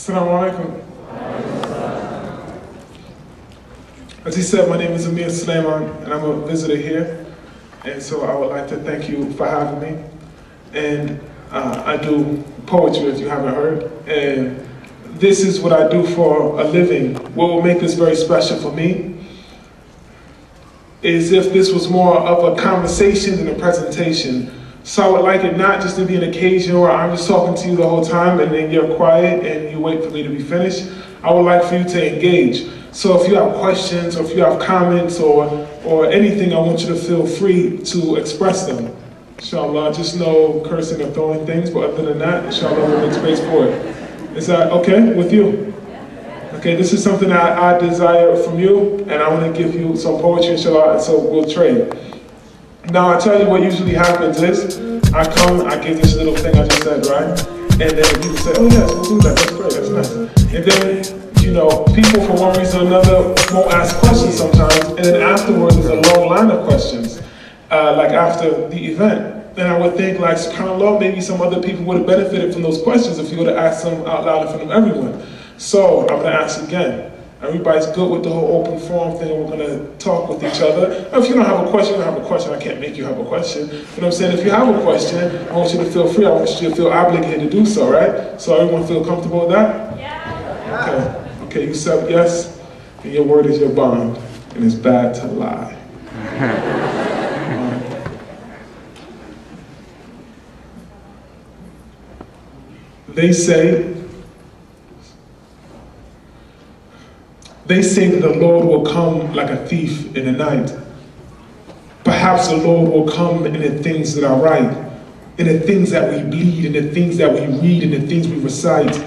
Assalamu alaikum. As he said, my name is Amir Sulaiman, and I'm a visitor here. And so I would like to thank you for having me. And I do poetry, if you haven't heard. And this is what I do for a living. What will make this very special for me is if this was more of a conversation than a presentation. So I would like it not just to be an occasion where I'm just talking to you the whole time and then you're quiet and you wait for me to be finished. I would like for you to engage. So if you have questions or if you have comments or anything, I want you to feel free to express them. Inshallah, just no cursing or throwing things, but other than that, inshallah, we'll make space for it. Is that okay with you? Okay, this is something that I desire from you, and I want to give you some poetry, inshallah, and so we'll trade. Now, I tell you what usually happens is, I come, I give this little thing I just said, right? And then people say, oh yes, we'll do that, that's great, that's nice. And then, you know, people for one reason or another won't ask questions sometimes, and then afterwards there's a long line of questions, like after the event. And I would think, like, subhanAllah, maybe some other people would have benefited from those questions if you would have asked them out loud in front of everyone. So, I'm gonna ask again. Everybody's good with the whole open forum thing, and we're gonna talk with each other. If you don't have a question, you don't have a question. I can't make you have a question. You know what I'm saying? If you have a question, I want you to feel free. I want you to feel obligated to do so, right? So everyone feel comfortable with that? Yeah. Okay. Okay, you said yes, and your word is your bond, and it's bad to lie. They say that the Lord will come like a thief in the night. Perhaps the Lord will come in the things that are right, in the things that we bleed, in the things that we read, in the things we recite.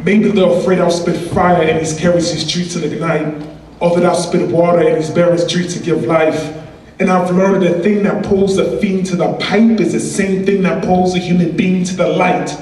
Maybe they're afraid I'll spit fire in these kerosene streets to ignite, or that I'll spit water in these barren streets to give life. And I've learned that the thing that pulls the fiend to the pipe is the same thing that pulls a human being to the light.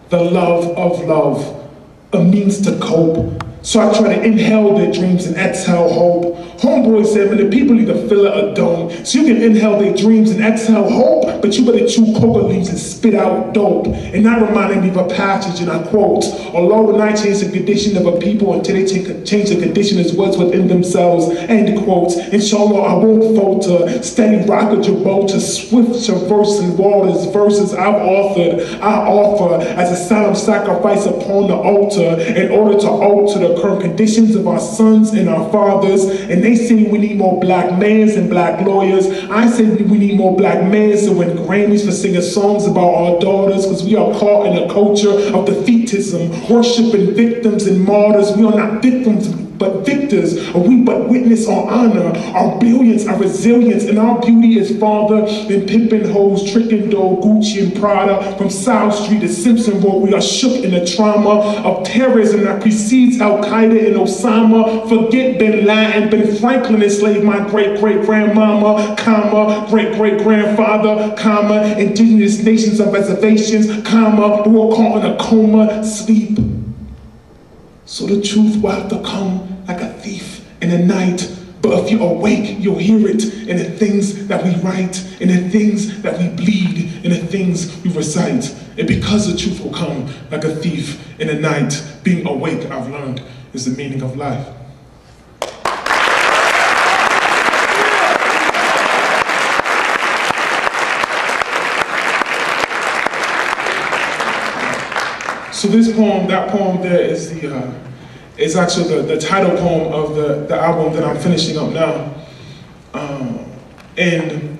The love of love, a means to cope. So I try to inhale their dreams and exhale hope. Homeboy said, man, the people either fill it or don't. So you can inhale their dreams and exhale hope, but you better chew coca leaves and spit out dope. And that reminded me of a passage, and I quote, Allah will not change the condition of a people until they change the condition as what's within themselves. End quote. Inshallah, I won't falter. Steady rocket Gibraltar, swift traversing waters, verses I've authored, I offer as a solemn sacrifice upon the altar in order to alter the current conditions of our sons and our fathers. And they say we need more black mayors and black lawyers. I say we need more black mayors to win Grammys for singing songs about our daughters, because we are caught in a culture of defeatism, worshiping victims and martyrs. We are not victims but victors. We but witness our honor, our brilliance, our resilience, and our beauty is farther than pimping hoes, tricking dough, Gucci and Prada. From South Street to Simpson Road, we are shook in the trauma of terrorism that precedes Al-Qaeda and Osama. Forget Bin Laden, Ben Franklin enslaved my great-great-grandmama, comma, great-great-grandfather, comma, indigenous nations of reservations, comma, who are caught in a coma, sleep. So the truth will have to come like a thief in the night. But if you're awake, you'll hear it in the things that we write, in the things that we bleed, in the things we recite. And because the truth will come like a thief in the night, being awake, I've learned, is the meaning of life. So this poem, that poem there is is actually the title poem of the album that I'm finishing up now. And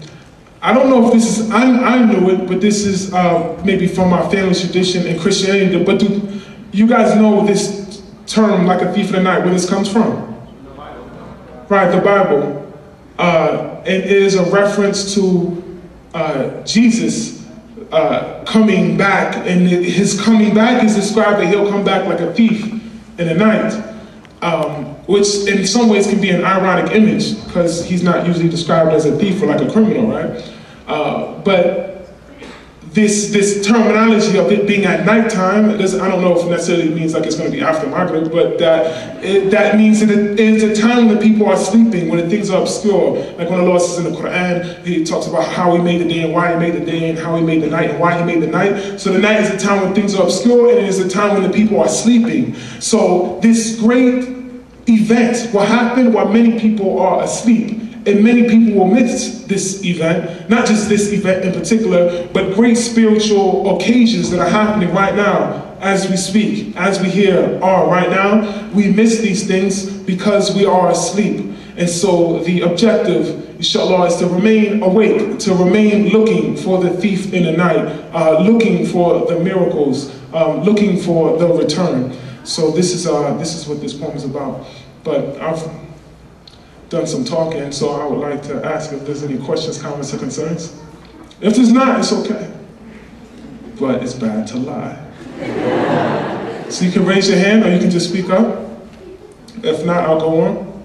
I don't know if this is, I knew it, but this is maybe from our family's tradition in Christianity, but do you guys know this term, like a thief in the night, where this comes from? Right, the Bible. It is a reference to Jesus coming back, and his coming back is described that he'll come back like a thief in the night, which in some ways can be an ironic image because he's not usually described as a thief or like a criminal, right? But this terminology of it being at nighttime, I don't know if it necessarily means like it's going to be after Maghrib, but that means that it is a time when the people are sleeping, when the things are obscure. Like when the Lord says in the Quran, He talks about how He made the day and why He made the day and how He made the night and why He made the night. So the night is a time when things are obscure, and it is a time when the people are sleeping. So this great event will happen while many people are asleep. And many people will miss this event, not just this event in particular, but great spiritual occasions that are happening right now as we speak, as we hear right now. We miss these things because we are asleep. And so the objective, inshallah, is to remain awake, to remain looking for the thief in the night, looking for the miracles, looking for the return. So this is what this poem is about. But I've done some talking, so I would like to ask if there's any questions, comments, or concerns. If there's not, it's okay. But it's bad to lie. So you can raise your hand or you can just speak up. If not, I'll go on.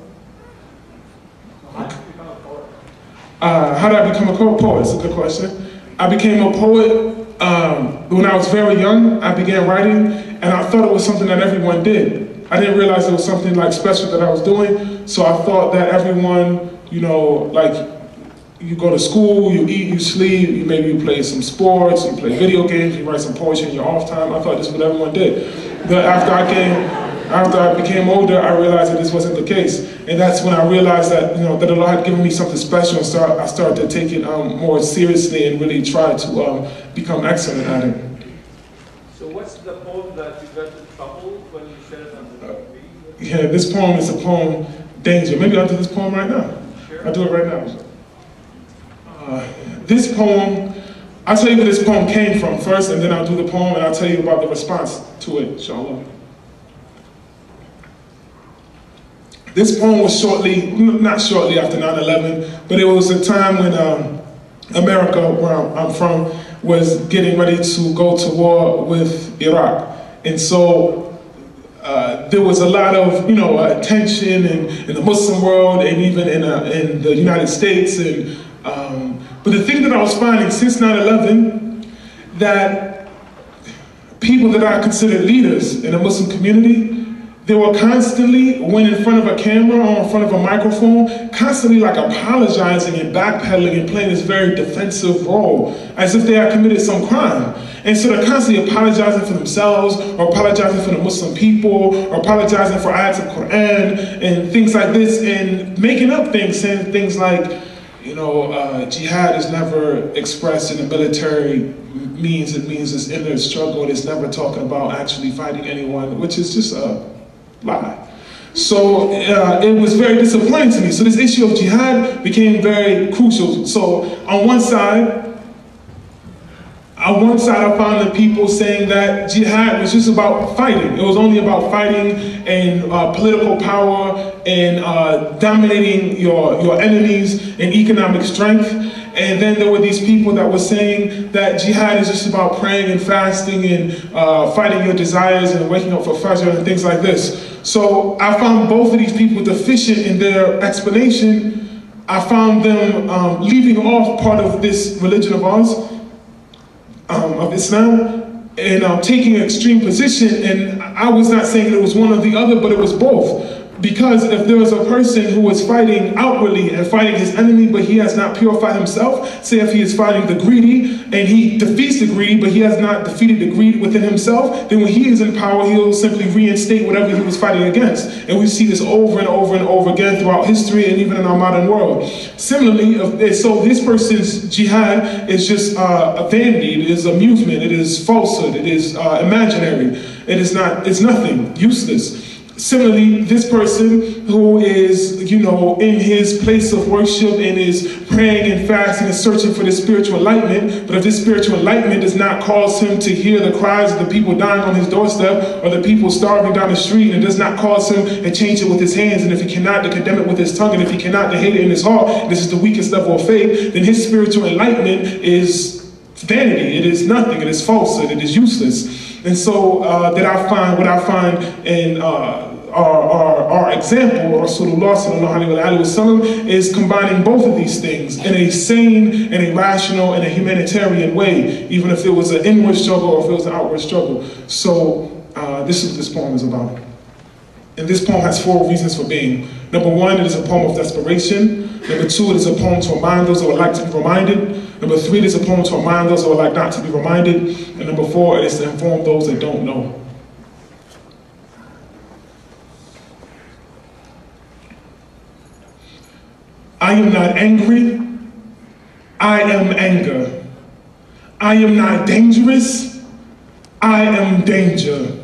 How did I become a poet? It's a good question. I became a poet when I was very young. I began writing, and I thought it was something that everyone did. I didn't realize it was something like special that I was doing, so I thought that everyone, you know, like you go to school, you eat, you sleep, maybe you play some sports, you play video games, you write some poetry in your off time. I thought this is what everyone did. But after I became older, I realized that this wasn't the case, and that's when I realized that that the Lord had given me something special, and I started to take it more seriously and really try to become excellent at it. So what's the poem that you got in trouble when you shared it on the TV? Yeah, this poem is a poem, Danger. Maybe I'll do this poem right now. Sure. I'll do it right now. This poem, I'll tell you where this poem came from first, and then I'll do the poem, and I'll tell you about the response to it, inshallah. This poem was not shortly after 9/11, but it was a time when America, where I'm from, was getting ready to go to war with Iraq. And so there was a lot of tension in the Muslim world and even in the United States. But the thing that I was finding since 9/11, that people that I considered leaders in the Muslim community, they were constantly, when in front of a camera or in front of a microphone, constantly like apologizing and backpedaling and playing this very defensive role, as if they had committed some crime. And so they're constantly apologizing for themselves, or apologizing for the Muslim people, or apologizing for ayats of Quran, and things like this, and making up things, saying things like, jihad is never expressed in a military means. It means this inner struggle, and it's never talking about actually fighting anyone, which is just a lie. So it was very disappointing to me. So this issue of jihad became very crucial. So on one side I found the people saying that jihad was just about fighting. It was only about fighting and political power and dominating your enemies and economic strength. And then there were these people that were saying that jihad is just about praying and fasting and fighting your desires and waking up for Fajr and things like this. So I found both of these people deficient in their explanation. I found them leaving off part of this religion of ours, of Islam, and taking an extreme position. And I was not saying that it was one or the other, but it was both. Because if there was a person who was fighting outwardly and fighting his enemy, but he has not purified himself, say if he is fighting the greedy and he defeats the greedy, but he has not defeated the greed within himself, then when he is in power, he'll simply reinstate whatever he was fighting against. And we see this over and over and over again throughout history and even in our modern world. Similarly, so this person's jihad is just a vanity, it is amusement, it is falsehood, it is imaginary, it's nothing, useless. Similarly, this person who is, in his place of worship and is praying and fasting and searching for this spiritual enlightenment, but if this spiritual enlightenment does not cause him to hear the cries of the people dying on his doorstep or the people starving down the street, and does not cause him to change it with his hands, and if he cannot, to condemn it with his tongue, and if he cannot, to hate it in his heart, this is the weakest level of faith, then his spiritual enlightenment is vanity, it is nothing, it is falsehood, it is useless. And so what I find in our example, Rasulullah sallallahu alaihi wasallam, is combining both of these things in a sane, in a rational, in a humanitarian way, even if it was an inward struggle or if it was an outward struggle. So this is what this poem is about. And this poem has 4 reasons for being. Number 1, it is a poem of desperation. Number 2, it is a poem to remind those who would like to be reminded. Number 3, it is a poem to remind those who would like not to be reminded. And number 4, it is to inform those that don't know. I am not angry, I am anger. I am not dangerous, I am danger.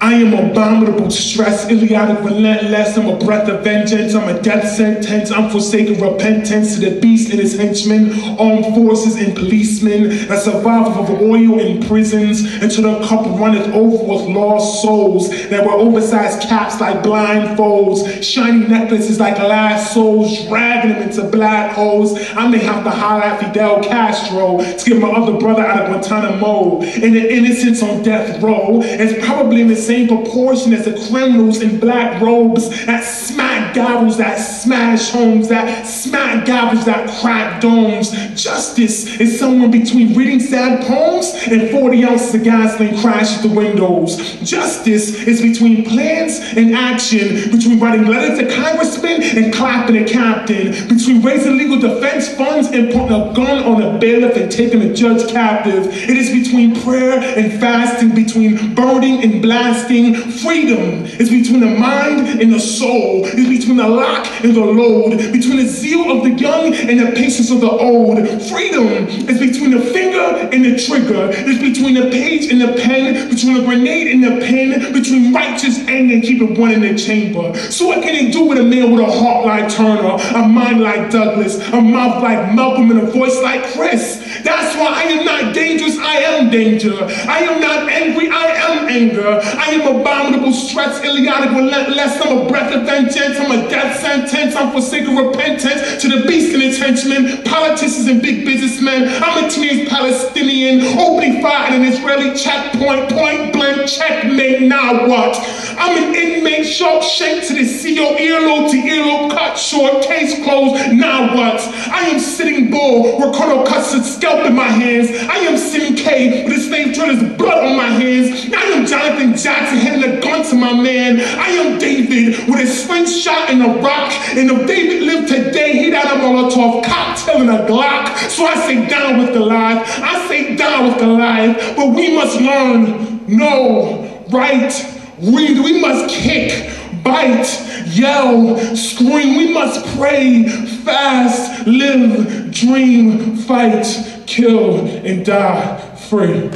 I am abominable stress, idiotic, relentless. I'm a breath of vengeance. I'm a death sentence. I'm forsaken repentance to the beast and his henchmen, armed forces and policemen, a survivor of oil in prisons, until the cup runneth over with lost souls that wear oversized caps like blindfolds, shiny necklaces like lassos, dragging them into black holes. I may have to holler at Fidel Castro to get my other brother out of Guantanamo, and the innocents on death row is probably in the same proportion as the criminals in black robes that smack gavels, that smash homes, that smack gavels, that crack domes. Justice is somewhere between reading sad poems and 40 ounces of gasoline crash through the windows. Justice is between plans and action, between writing letters to congressmen and clapping a captain, between raising legal defense funds and putting a gun on a bailiff and taking a judge captive. It is between prayer and fasting, between burning and blasting. Freedom is between the mind and the soul. It's between the lock and the load, between the zeal of the young and the patience of the old. Freedom is between the finger and the trigger. It's between the page and the pen, between the grenade and the pen, between righteous anger and keeping one in the chamber. So what can they do with a man with a heart like Turner, a mind like Douglas, a mouth like Malcolm, and a voice like Chris? That's why I am not dangerous, I am danger. I am not angry, I am anger. I am abominable, stress, idiotic, relentless. I'm a breath of vengeance. I'm a death sentence. I'm forsaken repentance to the beast and his henchmen, politicians and big businessmen. I'm a teenage Palestinian, opening fire at an Israeli checkpoint, point blank, checkmate, now what? I'm an inmate, sharp shaped to the CO, earlobe to earlobe, cut short, case closed, now what? I am Sitting Bull with Colonel Custer's scalp in my hands. I am Sim K with his slave turner's blood on my hands. I am Jonathan Jackson handing a gun to my man. I am David with a slingshot and a rock. And if David lived today, he'd have a Molotov cocktail and a Glock. So I say down with Goliath. I say down with Goliath. But we must learn, know, write, read. We must kick, bite, yell, scream. We must pray, fast, live, dream, fight, kill, and die free.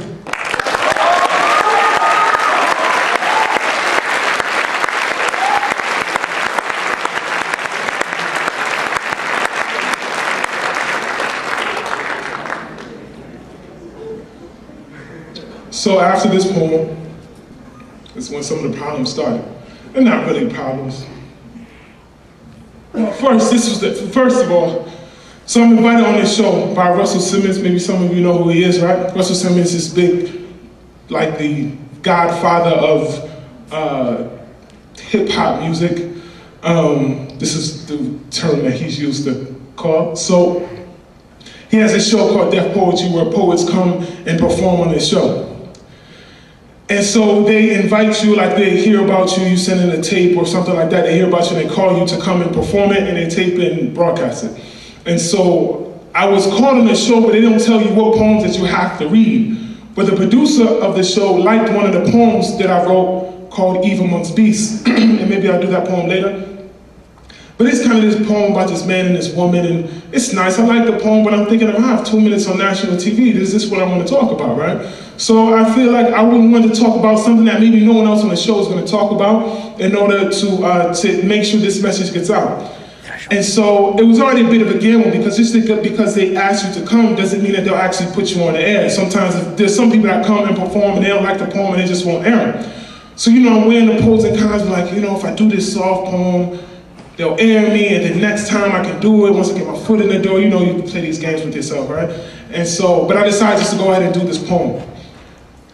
So after this poem, is when some of the problems started. They're not really problems. Well, first of all, so I'm invited on this show by Russell Simmons. Maybe some of you know who he is, right? Russell Simmons is big, like the godfather of hip-hop music. This is the term that he's used to call. So he has a show called Deaf Poetry where poets come and perform on his show. And so they invite you, like they hear about you, you send in a tape or something like that, they hear about you, they call you to come and perform it, and they tape it and broadcast it. And so I was called on the show, but they don't tell you what poems that you have to read. But the producer of the show liked one of the poems that I wrote called Eve Amongst Beasts, and maybe I'll do that poem later. But it's kind of this poem about this man and this woman, and it's nice. I like the poem, but I'm thinking, I have 2 minutes on national TV. Is this what I want to talk about, right? So I feel like I wouldn't want to talk about something that maybe no one else on the show is going to talk about in order to make sure this message gets out. And so it was already a bit of a gamble, because just because they ask you to come doesn't mean that they'll actually put you on the air. Sometimes there's some people that come and perform and they don't like the poem and they just won't air it. So, you know, I'm weighing the pros and cons, like, you know, if I do this soft poem, they'll air me, and then next time I can do it once I get my foot in the door. You know, you can play these games with yourself, right? And so, but I decided just to go ahead and do this poem.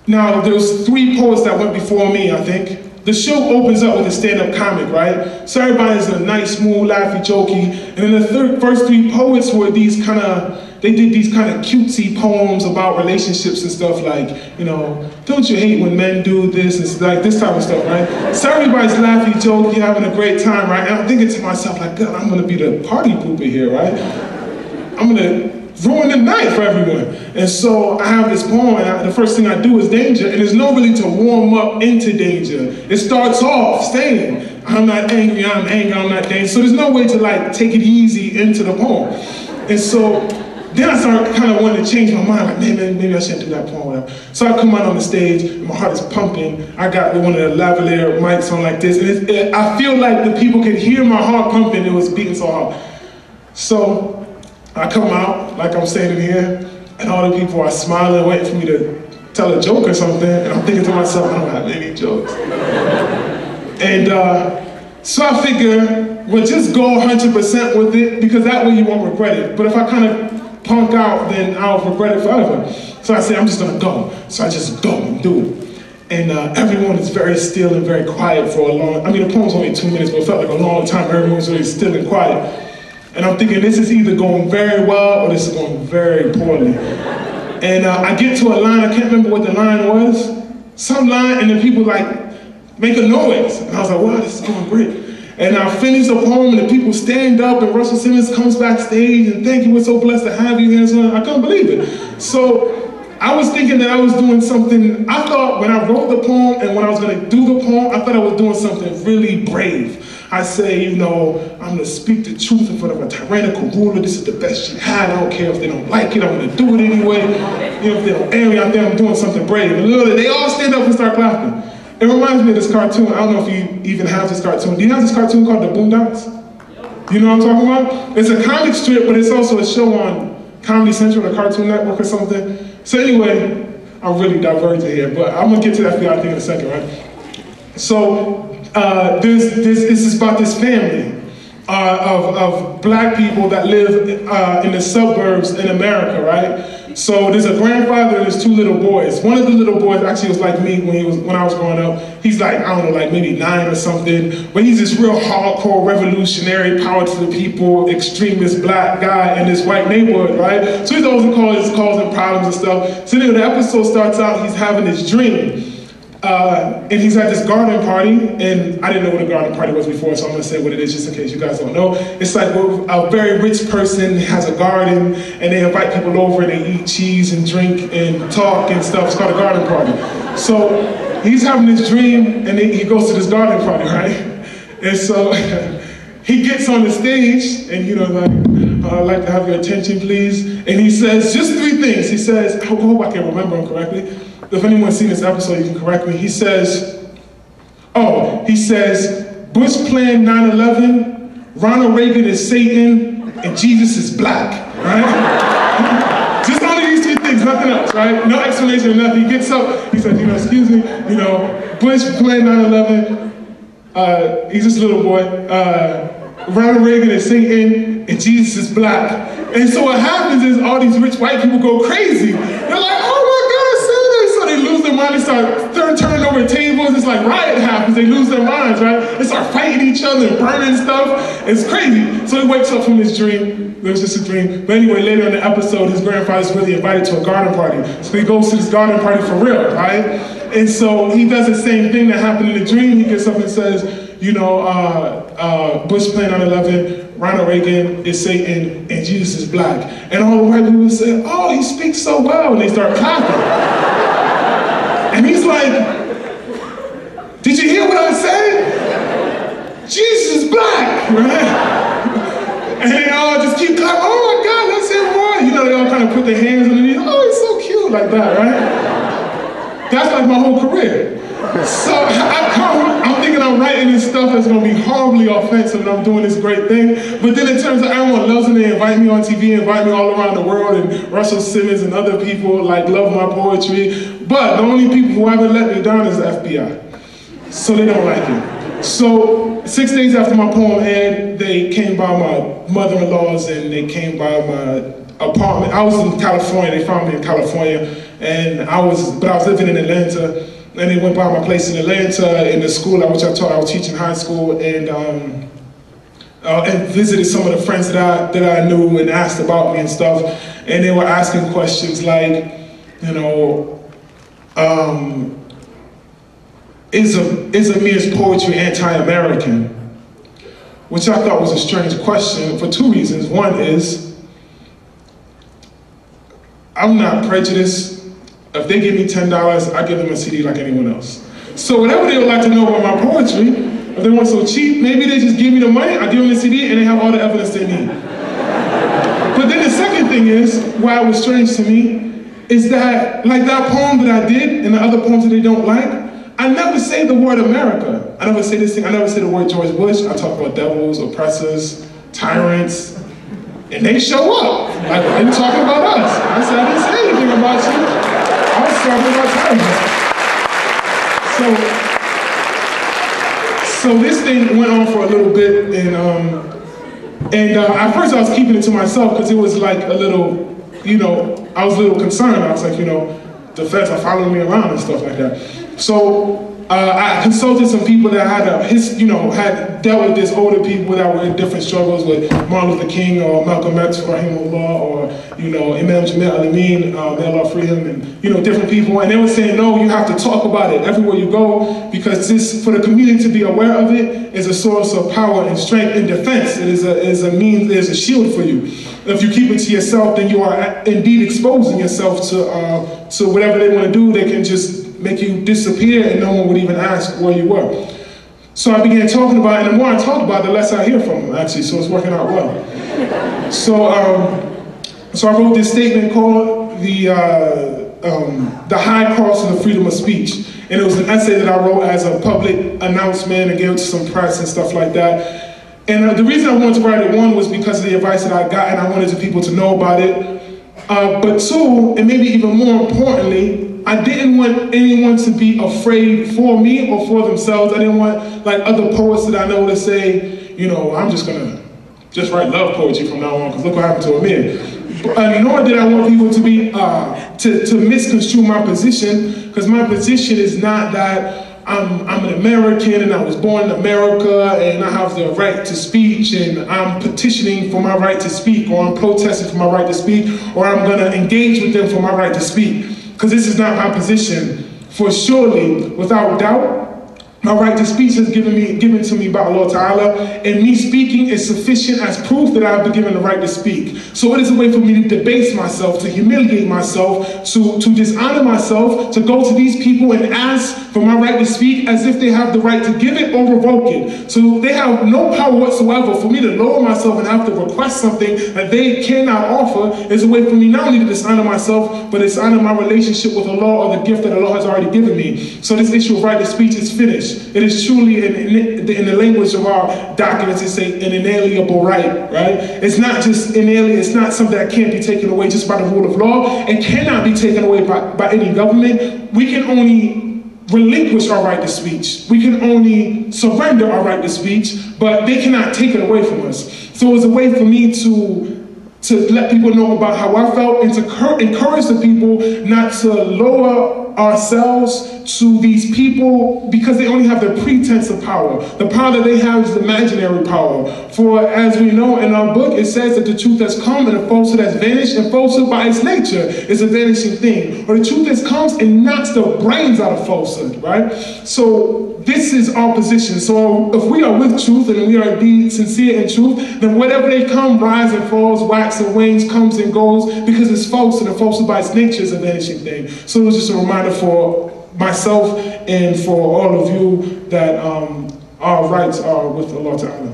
Now, there was 3 poets that went before me, I think, the show opens up with a stand-up comic, right? So everybody's in a nice mood, laughy, jokey. And then the first three poets were these kind of, they did these kind of cutesy poems about relationships and stuff like, you know, don't you hate when men do this and like this type of stuff, right? So everybody's laughy, jokey, having a great time, right? And I'm thinking to myself, like, God, I'm gonna be the party pooper here, right? I'm gonna ruin the night for everyone. And so I have this poem, and the first thing I do is danger, and there's no really to warm up into danger. It starts off saying, I'm not angry, I'm angry, I'm not dangerous. So there's no way to like take it easy into the poem. And so then I started kind of wanting to change my mind, like, man, maybe I shouldn't do that poem, whatever. So I come out on the stage, and my heart is pumping. I got one of the lavalier mics on like this, and I feel like the people could hear my heart pumping. It was beating so hard. So I come out, like I'm standing here, and all the people are smiling, waiting for me to tell a joke or something, and I'm thinking to myself, I don't have any jokes. And so I figure, well, just go 100% with it, because that way you won't regret it. But if I kind of punk out, then I'll regret it forever. So I say, I'm just gonna go. So I just go and do it. And everyone is very still and very quiet for a long, I mean, the poem's only 2 minutes, but it felt like a long time. Everyone was really still and quiet. And I'm thinking, this is either going very well or this is going very poorly. And I get to a line, I can't remember what the line was. Some line, and then people like make a noise. And I was like, wow, this is going great. And I finish the poem, and the people stand up, and Russell Simmons comes backstage, and thank you, we're so blessed to have you here. And so I couldn't believe it. So I was thinking that I was doing something, I thought when I wrote the poem and when I was gonna do the poem, I thought I was doing something really brave. I say, you know, I'm gonna speak the truth in front of a tyrannical ruler. This is the best she had. I don't care if they don't like it. I'm gonna do it anyway. You know, if they don't air me out there, I'm doing something brave. And literally, they all stand up and start clapping. It reminds me of this cartoon. I don't know if you even have this cartoon. Do you have this cartoon called The Boondocks? You know what I'm talking about? It's a comic strip, but it's also a show on Comedy Central or Cartoon Network or something. So anyway, I'm really diverging here, but I'm gonna get to that FBI thing in a second, right? So this is about this family of black people that live in the suburbs in America, right? So there's a grandfather and there's two little boys. One of the little boys actually was like me when I was growing up. He's like, I don't know, like maybe 9 or something. But he's this real hardcore, revolutionary, power to the people, extremist black guy in this white neighborhood, right? So he's always causing problems and stuff. So then the episode starts out, he's having this dream. And he's at this garden party, and I didn't know what a garden party was before, so I'm gonna say what it is just in case you guys don't know. It's like a very rich person has a garden, and they invite people over, and they eat cheese and drink and talk and stuff. It's called a garden party. So he's having this dream, and he goes to this garden party, right? And so he gets on the stage, and you know, like, I'd like to have your attention, please. And he says just 3 things. He says, I hope I can remember them correctly. If anyone's seen this episode, you can correct me. He says, Bush planned 9/11, Ronald Reagan is Satan, and Jesus is black, right? Just only these 3 things, nothing else, right? No explanation or nothing. He gets up, he says, you know, excuse me, you know, Bush planned 9/11, he's this little boy, Ronald Reagan is Satan, and Jesus is black. And so what happens is all these rich white people go crazy. They're like, oh my God, so they lose their mind, they start turning over tables, it's like riot happens, they lose their minds, right? They start fighting each other and burning stuff, it's crazy. So he wakes up from his dream, it was just a dream. But anyway, later in the episode, his grandfather's really invited to a garden party. So he goes to this garden party for real, right? And so he does the same thing that happened in the dream. He gets up and says, you know, Bush planned 9/11, Ronald Reagan is Satan, and Jesus is black. And all the white people say, oh, he speaks so well, and they start clapping. And he's like, did you hear what I said? Jesus is black, right? And they all just keep clapping, oh my God, let's hear more. You know, they all kind of put their hands underneath, oh, he's so cute, like that, right? That's like my whole career. So I'm thinking I'm writing this stuff that's gonna be horribly offensive and I'm doing this great thing. But then in terms of everyone loves it, they invite me on TV, invite me all around the world, and Russell Simmons and other people like love my poetry. But the only people who haven't let me down is the FBI. So they don't like it. So 6 days after my poem aired, they came by my mother-in-law's and they came by my apartment. I was in California, they found me in California, and I was living in Atlanta. and they went by my place in Atlanta in the school at which I taught. I was teaching high school, and visited some of the friends that I knew and asked about me and stuff. And they were asking questions like, you know, is Amir's poetry anti-American? Which I thought was a strange question for two reasons. One is, I'm not prejudiced. If they give me $10, I give them a CD like anyone else. So whatever they would like to know about my poetry, if they want so cheap, maybe they just give me the money, I give them the CD, and they have all the evidence they need. But then the second thing is, why it was strange to me, is that, like that poem that I did, and the other poems that they don't like, I never say the word America. I never say this thing, I never say the word George Bush. I talk about devils, oppressors, tyrants, and they show up. Like, they were talking about us. I said, I didn't say anything about you. I was talking about tyrants. So this thing went on for a little bit, and at first I was keeping it to myself because it was like a little, you know, I was a little concerned. I was like, you know, the feds are following me around and stuff like that. So I consulted some people that had had dealt with this, older people that were in different struggles with Martin Luther King or Malcolm X, Rahimahullah, or, you know, Imam Jamil Al-Amin, may Allah free him, and, you know, different people. And they were saying, no, you have to talk about it everywhere you go, because this, for the community to be aware of it, is a source of power and strength and defense. It is a means, there's a shield for you. If you keep it to yourself, then you are indeed exposing yourself to whatever they want to do. They can just make you disappear and no one would even ask where you were. So I began talking about it, and the more I talk about it, the less I hear from them, actually, so it's working out well. So I wrote this statement called the High Cost of the Freedom of Speech. And it was an essay that I wrote as a public announcement and gave it to some press and stuff like that. And the reason I wanted to write it, one, was because of the advice that I got, and I wanted people to know about it. But two, and maybe even more importantly, I didn't want anyone to be afraid for me or for themselves. I didn't want, like, other poets that I know to say, you know, I'm just gonna just write love poetry from now on, because look what happened to Amir. Nor did I want people to be, to misconstrue my position, because my position is not that I'm an American and I was born in America and I have the right to speech and I'm petitioning for my right to speak, or I'm protesting for my right to speak, or I'm gonna engage with them for my right to speak. Because this is not my position. For surely, without doubt, my right to speech is given to me by Allah Ta'ala, and me speaking is sufficient as proof that I've been given the right to speak. So it is a way for me to debase myself, to humiliate myself, to dishonor myself, to go to these people and ask for my right to speak as if they have the right to give it or revoke it. So they have no power whatsoever. For me to lower myself and have to request something that they cannot offer is a way for me not only to dishonor myself, but dishonor my relationship with Allah, or the gift that Allah has already given me. So this issue of right to speech is finished. It is truly, in the language of our documents, it's an inalienable right? It's not just inalienable, it's not something that can't be taken away just by the rule of law. It cannot be taken away by any government. We can only relinquish our right to speech. We can only surrender our right to speech, but they cannot take it away from us. So it was a way for me to let people know about how I felt, and to encourage the people not to lower ourselves to these people because they only have the pretense of power. The power that they have is imaginary power. For as we know in our book, it says that the truth has come and the falsehood has vanished, and falsehood by its nature is a vanishing thing. Or the truth has comes and knocks the brains out of falsehood, right? So this is our position. So if we are with truth and we are indeed sincere in truth, then whatever they come, rise and falls, wax and wanes, comes and goes, because it's false, and the falsehood by its nature is a vanishing thing. So it was just a reminder for myself and for all of you that our rights are with Allah Ta'ala.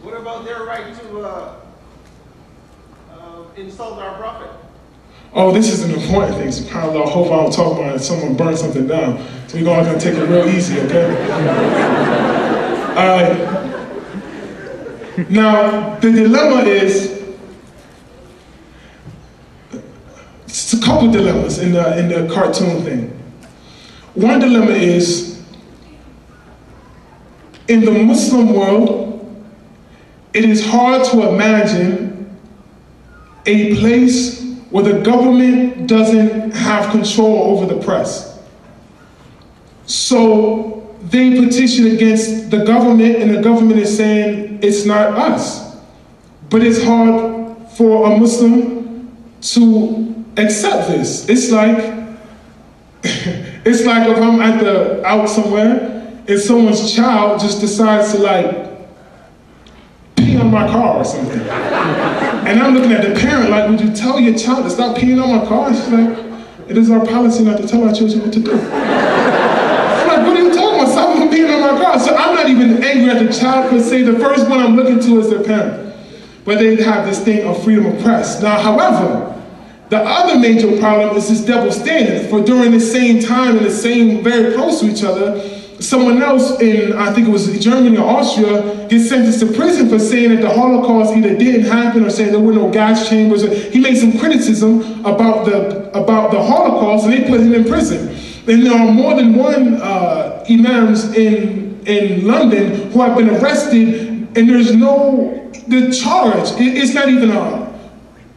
What about their right to insult our prophet? Oh, this is an important thing. SubhanAllah, I hope I don't talk about it, someone burn something down. So we're going to take it real easy, okay? All right. Now, the dilemma is, it's a couple dilemmas in the cartoon thing. One dilemma is, in the Muslim world, it is hard to imagine a place where the government doesn't have control over the press. So they petition against the government, and the government is saying it's not us. But it's hard for a Muslim to accept this. It's like it's like if I'm out somewhere and someone's child just decides to like pee on my car or something. And I'm looking at the parent like, would you tell your child to stop peeing on my car? She's like, it is our policy not to tell our children what to do. I'm like, what are you talking about? Stop them peeing on my car. So I'm not even angry at the child per se. The first one I'm looking to is their parent. But they have this thing of freedom of press. Now, however, the other major problem is this double standard. For during the same time and the same, very close to each other, someone else in, I think it was Germany or Austria, gets sentenced to prison for saying that the Holocaust either didn't happen or saying there were no gas chambers. He made some criticism about the Holocaust, and they put him in prison. And there are more than one imams in London who have been arrested, and there's the charge, it's not even a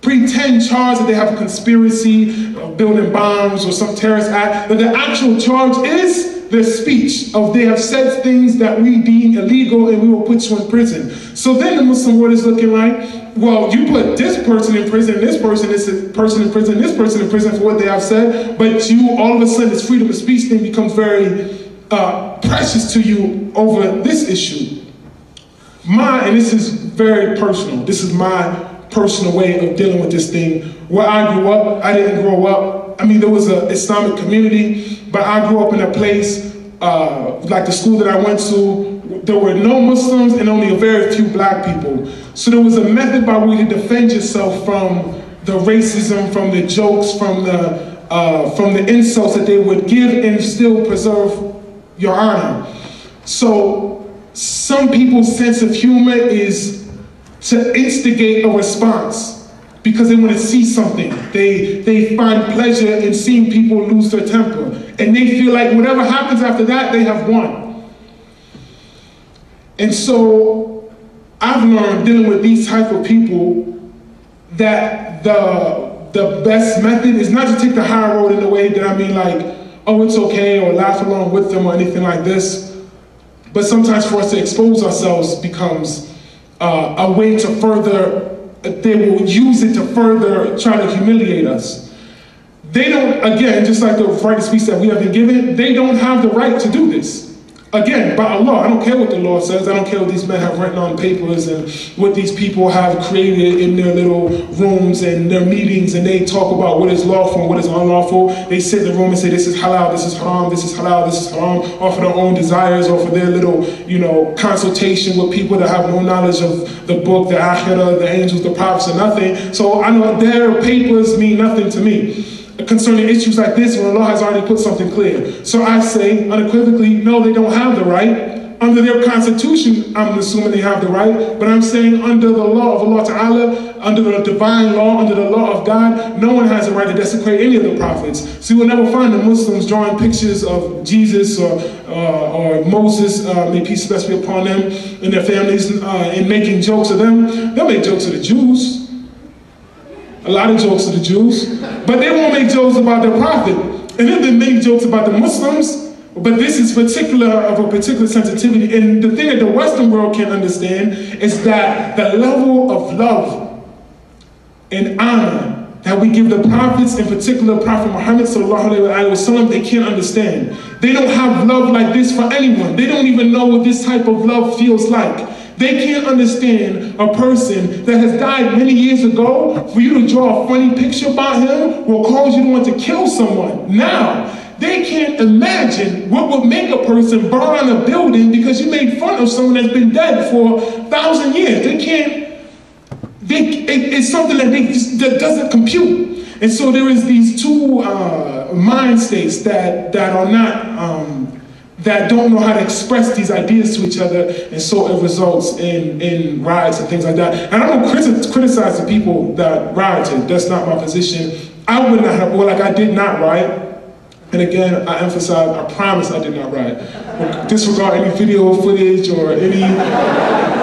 pretend charge that they have a conspiracy of building bombs or some terrorist act, but the actual charge is their speech of they have said things that we deem illegal and we will put you in prison. So then the Muslim world is looking like, well, you put this person in prison, this person in prison, this person in prison for what they have said, but you, all of a sudden, this freedom of speech thing becomes very precious to you over this issue. And this is very personal, this is my personal way of dealing with this thing. Where I grew up, I didn't grow up, I mean, there was an Islamic community, but I grew up in a place, like the school that I went to, there were no Muslims and only a very few black people. So there was a method by which to defend yourself from the racism, from the jokes, from the insults that they would give and still preserve your honor. So some people's sense of humor is to instigate a response because they want to see something. They find pleasure in seeing people lose their temper. And they feel like whatever happens after that, they have won. And so I've learned dealing with these type of people that the best method is not to take the high road in a way that I mean like, oh, it's okay, or laugh along with them or anything like this. But sometimes for us to expose ourselves becomes a way to further, they will use it to further try to humiliate us. They don't, again, just like the right of speech that we have been given, they don't have the right to do this. Again, by Allah, I don't care what the law says, I don't care what these men have written on papers and what these people have created in their little rooms and their meetings, and they talk about what is lawful and what is unlawful. They sit in the room and say this is halal, this is haram, this is halal, this is haram, or for their own desires, or for their little, consultation with people that have no knowledge of the book, the akhirah, the angels, the prophets, or nothing. So I know their papers mean nothing to me concerning issues like this when Allah has already put something clear. So I say unequivocally, no, they don't have the right. Under their constitution, I'm assuming they have the right, but I'm saying under the law of Allah Ta'ala, under the divine law, under the law of God, no one has the right to desecrate any of the prophets. So you will never find the Muslims drawing pictures of Jesus or Moses, may peace and blessings be upon them, and their families, and making jokes of them. They'll make jokes of the Jews. A lot of jokes of the Jews, but they won't make jokes about their prophet. And then they make jokes about the Muslims, but this is of a particular sensitivity. And the thing that the Western world can't understand is that the level of love and honor that we give the prophets, in particular Prophet Muhammad sallallahu alaihi wasallam, they can't understand. They don't have love like this for anyone. They don't even know what this type of love feels like. They can't understand a person that has died many years ago for you to draw a funny picture about him will cause you to want to kill someone. Now, they can't imagine what would make a person burn down a building because you made fun of someone that's been dead for 1,000 years. It's something that doesn't compute. And so there is these two mind states that are not, that don't know how to express these ideas to each other, and so it results in riots and things like that. And I don't criticize the people that rioted. That's not my position. I would not have, I did not riot. And again, I emphasize, I promise I did not riot. Disregard any video footage or any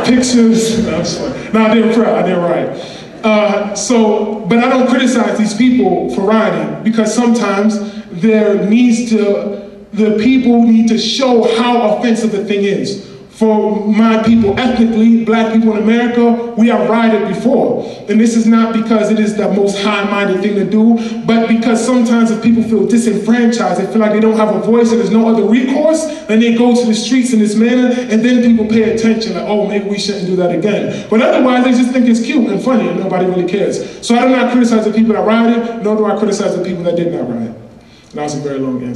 pictures. No, I'm sorry. No, I didn't riot. But I don't criticize these people for rioting, because sometimes there needs to the people need to show how offensive the thing is. For my people, ethnically, black people in America, we have rioted before. And this is not because it is the most high-minded thing to do, but because sometimes if people feel disenfranchised, they feel like they don't have a voice and there's no other recourse, and they go to the streets in this manner, and then people pay attention, like, oh, maybe we shouldn't do that again. But otherwise, they just think it's cute and funny, and nobody really cares. So I do not criticize the people that rioted, nor do I criticize the people that did not riot. And that was a very long answer.